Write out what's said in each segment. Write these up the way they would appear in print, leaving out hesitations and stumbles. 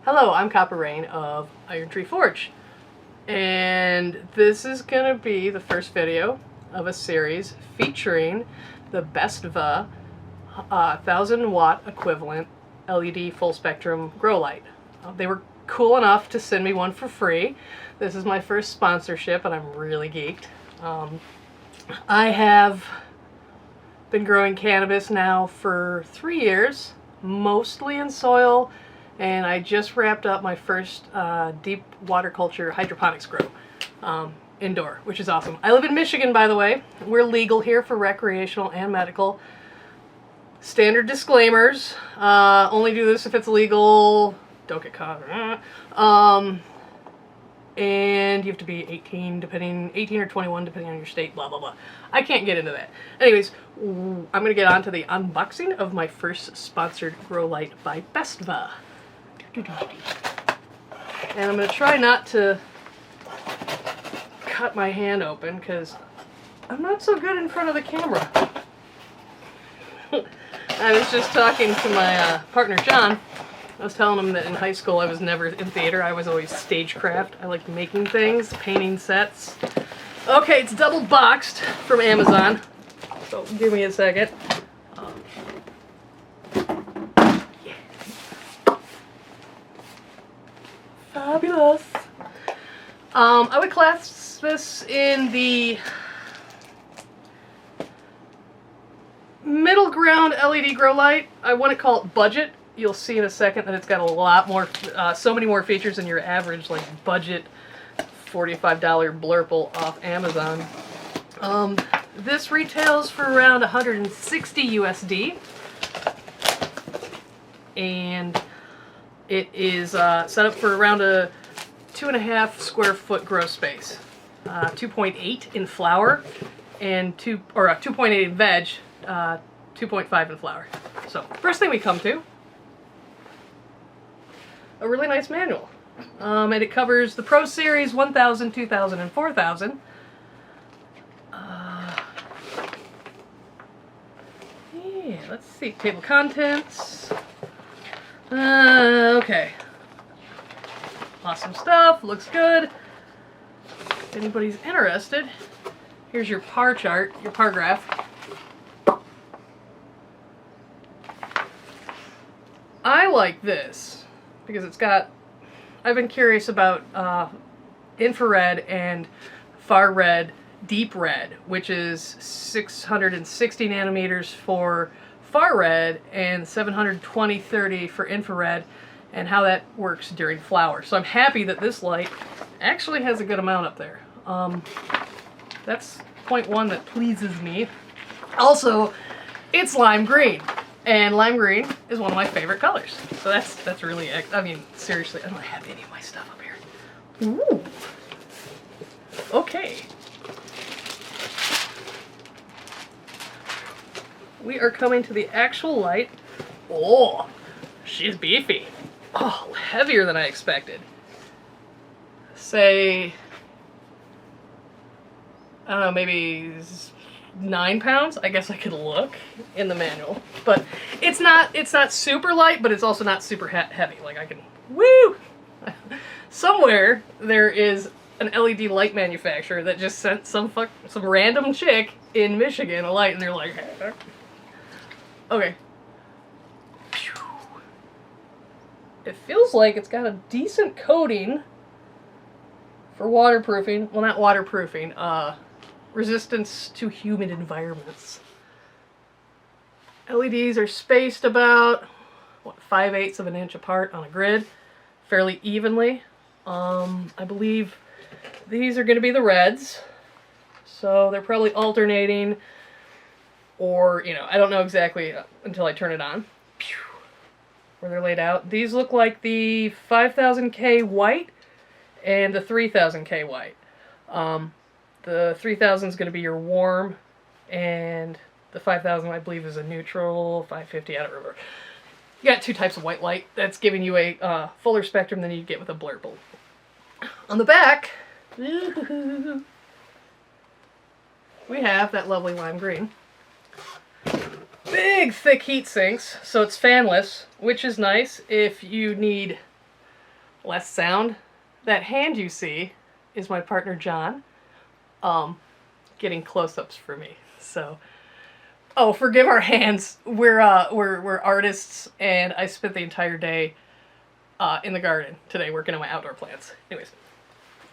Hello, I'm Copperrein of Iron Tree Forge, and this is going to be the first video of a series featuring the BESTVA 1000-watt equivalent LED full spectrum grow light. They were cool enough to send me one for free. This is my first sponsorship and I'm really geeked. I have been growing cannabis now for 3 years, mostly in soil, and I just wrapped up my first deep water culture hydroponics grow indoor, which is awesome. I live in Michigan, by the way. We're legal here for recreational and medical. Standard disclaimers, only do this if it's legal, don't get caught. And you have to be 18 or 21 depending on your state, blah blah blah. I can't get into that. Anyways, I'm gonna get on to the unboxing of my first sponsored grow light by BESTVA. And I'm going to try not to cut my hand open because I'm not so good in front of the camera. I was just talking to my partner John. I was telling him that in high school I was never in theater. I was always stagecraft. I liked making things, painting sets. Okay, it's double boxed from Amazon. So give me a second. Fabulous. I would class this in the middle ground LED grow light. I want to call it budget. You'll see in a second that it's got a lot more, so many more features than your average like budget $45 blurple off Amazon. This retails for around 160 USD, and it is set up for around a 2.5 square foot grow space, 2.8 in flower, and 2.8 in veg, 2.5 in flower. So first thing we come to, a really nice manual, and it covers the Pro Series 1000, 2000, and 4000. Yeah, let's see, table of contents. Okay. Awesome stuff, looks good. If anybody's interested, here's your par chart, your par graph. I like this because it's got, I've been curious about infrared and far red, deep red, which is 660 nanometers for far red and 720/30 for infrared, and how that works during flower. So I'm happy that this light actually has a good amount up there. That's point one that pleases me. Also, it's lime green, and lime green is one of my favorite colors. So that's really, I mean, seriously, I don't have any of my stuff up here. Ooh. Okay. We are coming to the actual light. Oh, she's beefy. Oh, heavier than I expected. Say, I don't know, maybe 9 pounds? I guess I could look in the manual. But it's not super light, but it's also not super heavy. Like I can, woo! Somewhere there is an LED light manufacturer that just sent some random chick in Michigan a light, and they're like, okay. It feels like it's got a decent coating for waterproofing. Well, not waterproofing, resistance to humid environments. LEDs are spaced about, what, 5/8 of an inch apart on a grid, fairly evenly. I believe these are going to be the reds, so they're probably alternating, or, you know, I don't know exactly until I turn it on. Where they're laid out. These look like the 5000K white and the 3000K white. The 3000 is going to be your warm, and the 5000 I believe is a neutral, 550, I don't remember. You got two types of white light. That's giving you a fuller spectrum than you get with a blurple. On the back, we have that lovely lime green. Big, thick heat sinks, so it's fanless, which is nice if you need less sound. That hand you see is my partner John, getting close-ups for me. So, oh, forgive our hands. We're artists, and I spent the entire day in the garden today working on my outdoor plants. Anyways,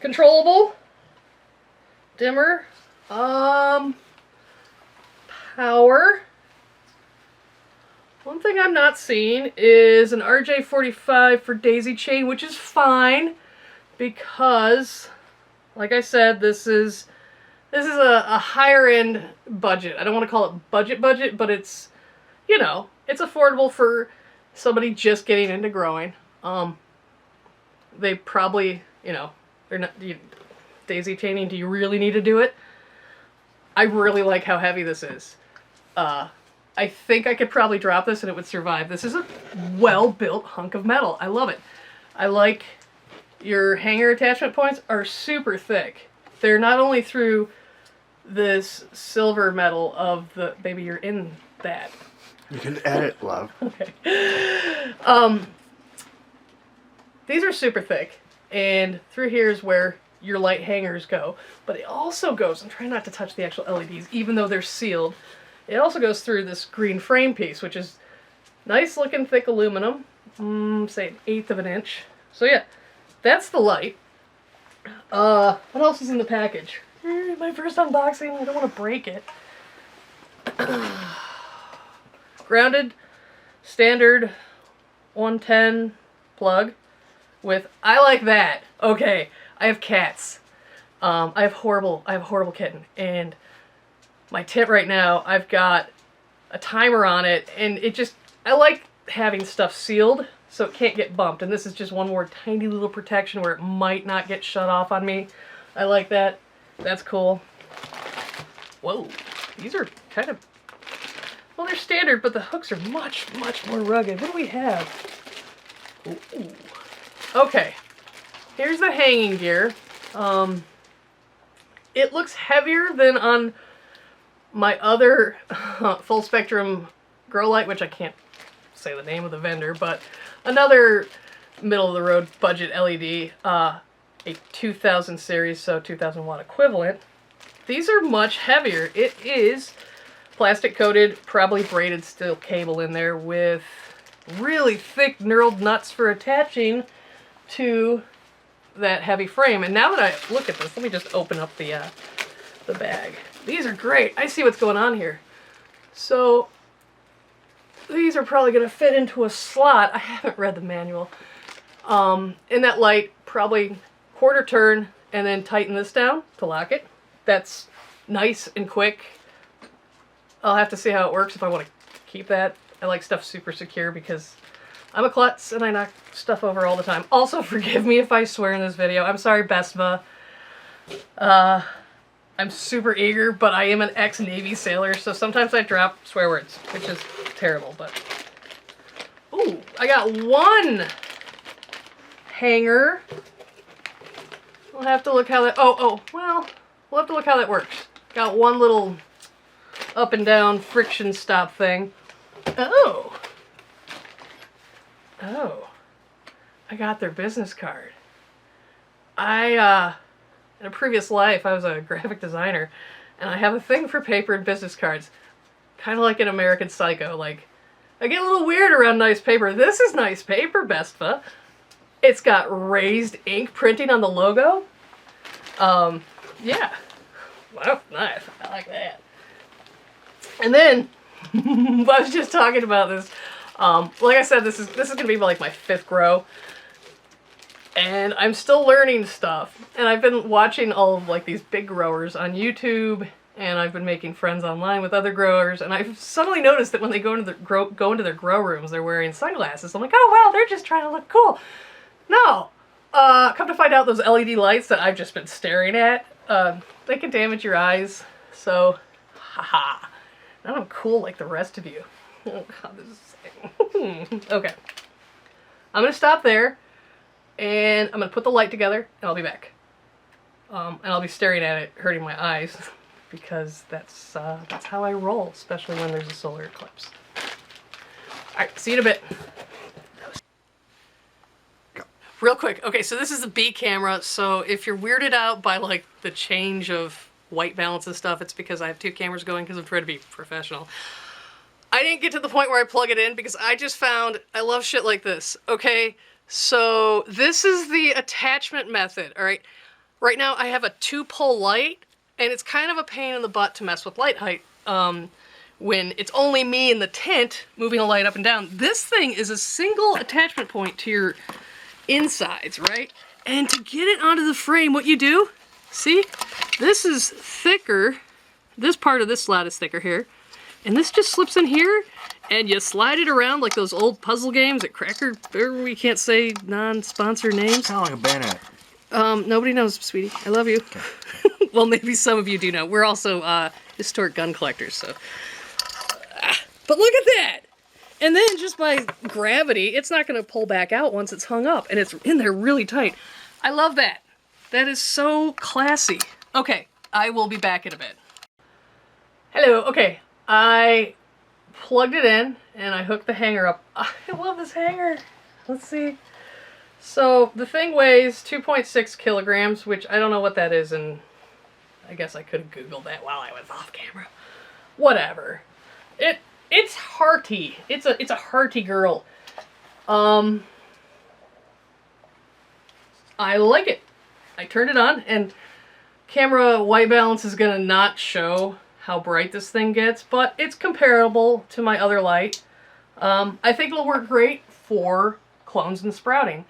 controllable, dimmer, power. One thing I'm not seeing is an RJ45 for daisy chain, which is fine because, like I said, this is a higher end budget. I don't want to call it budget, but it's, you know, it's affordable for somebody just getting into growing. They probably, you know, they're not daisy chaining. Do you really need to do it? I really like how heavy this is. I think I could probably drop this and it would survive. This is a well-built hunk of metal. I love it. I like your hanger attachment points are super thick. They're not only through this silver metal of the, baby, you're in that. You can edit, love. Okay. These are super thick, and through here is where your light hangers go. But it also goes, I'm trying not to touch the actual LEDs, even though they're sealed. It also goes through this green frame piece, which is nice looking thick aluminum, say 1/8 of an inch. So yeah, that's the light. What else is in the package? My first unboxing, I don't want to break it. Grounded, standard 110 plug with, I like that. Okay, I have cats. I have horrible kitten, and my tent right now, I've got a timer on it, and it just, I like having stuff sealed so it can't get bumped, and this is just one more tiny little protection where it might not get shut off on me. I like that. That's cool. Whoa, these are kind of, well, they're standard, but the hooks are much, much more rugged. What do we have? Ooh. Okay, here's the hanging gear. It looks heavier than on my other full spectrum grow light, which I can't say the name of the vendor, but another middle of the road budget LED, a 2000 series, so 2000 watt equivalent. These are much heavier. It is plastic coated, probably braided steel cable in there with really thick knurled nuts for attaching to that heavy frame. And now that I look at this, let me just open up the bag. These are great. I see what's going on here. So these are probably going to fit into a slot. I haven't read the manual. In that light, probably quarter turn and then tighten this down to lock it. That's nice and quick. I'll have to see how it works if I want to keep that. I like stuff super secure because I'm a klutz and I knock stuff over all the time. Also, forgive me if I swear in this video. I'm sorry, BESTVA. I'm super eager, but I am an ex-Navy sailor, so sometimes I drop swear words, which is terrible, but... Ooh, I got one hanger. We'll have to look how that... well, we'll have to look how that works. Got one little up and down friction stop thing. Oh, I got their business card. In a previous life, I was a graphic designer, and I have a thing for paper and business cards. Kind of like an American Psycho. Like, I get a little weird around nice paper. This is nice paper, BESTVA. It's got raised ink printing on the logo. Yeah. Wow, nice. I like that. And then, I was just talking about this. Like I said, this is gonna be like my 5th grow. And I'm still learning stuff. And I've been watching all of like these big growers on YouTube, and I've been making friends online with other growers, and I've suddenly noticed that when they go into their grow rooms, they're wearing sunglasses. I'm like, oh wow, they're just trying to look cool. No. Come to find out, those LED lights that I've just been staring at, they can damage your eyes. So, haha. Now I'm cool like the rest of you. Oh god, this is sick. Okay. I'm gonna stop there, and I'm gonna put the light together, and I'll be back. And I'll be staring at it, hurting my eyes, because that's how I roll, especially when there's a solar eclipse. Alright, see you in a bit. real quick. Okay, so this is the B camera. So if you're weirded out by like the change of white balance and stuff, it's because I have two cameras going because I'm trying to be professional. I didn't get to the point where I plug it in because I just found I love shit like this. Okay, so this is the attachment method. All right, right now I have a 2-pole light, and it's kind of a pain in the butt to mess with light height when it's only me in the tent moving a light up and down. This thing is a single attachment point to your insides, right? And to get it onto the frame, what you do, see, this is thicker. This part of this slot is thicker here. And this just slips in here, and you slide it around like those old puzzle games at Cracker, or we can't say non-sponsor names. Sound like a bayonet. Nobody knows, sweetie. I love you. Okay. Well, maybe some of you do know. We're also historic gun collectors, so. But look at that! And then just by gravity, it's not going to pull back out once it's hung up, and it's in there really tight. I love that. That is so classy. Okay, I will be back in a bit. Hello, okay. I plugged it in, and I hooked the hanger up. I love this hanger. Let's see. So the thing weighs 2.6 kilograms, which I don't know what that is, and I guess I could have Googled that while I was off camera. Whatever. It's hearty. It's a hearty girl. I like it. I turned it on, and camera white balance is gonna not show how bright this thing gets, but it's comparable to my other light. I think it'll work great for clones and sprouting.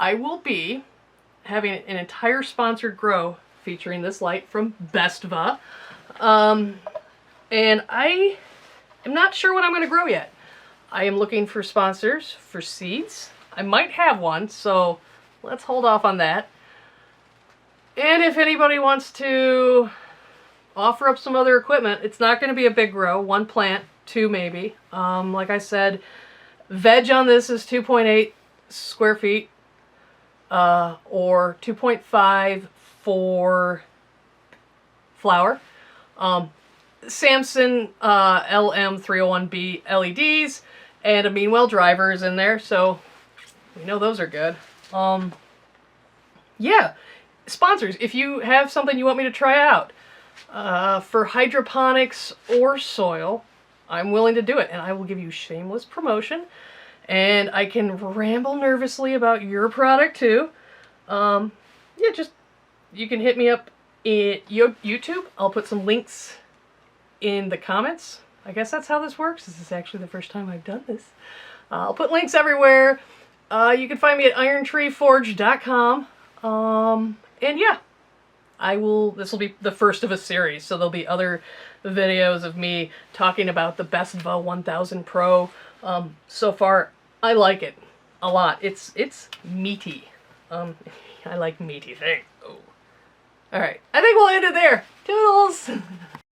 I will be having an entire sponsored grow featuring this light from BESTVA. And I am not sure what I'm going to grow yet. I am looking for sponsors for seeds. I might have one, so let's hold off on that. And if anybody wants to offer up some other equipment, it's not going to be a big grow. 1 plant, 2 maybe. Like I said, veg on this is 2.8 square feet. Or 2.5 for flower. Samson LM301B LEDs and a Meanwell driver is in there, so we know those are good. Yeah, sponsors, if you have something you want me to try out for hydroponics or soil, I'm willing to do it, and I will give you shameless promotion. And I can ramble nervously about your product too. Yeah, just, you can hit me up in YouTube. I'll put some links in the comments. I guess that's how this works. This is actually the first time I've done this. I'll put links everywhere. You can find me at irontreeforge.com. And yeah, this will be the first of a series, so there'll be other videos of me talking about the BESTVA 1000 Pro. So far, I like it a lot. It's meaty. I like meaty things. Oh. Alright, I think we'll end it there. Toodles!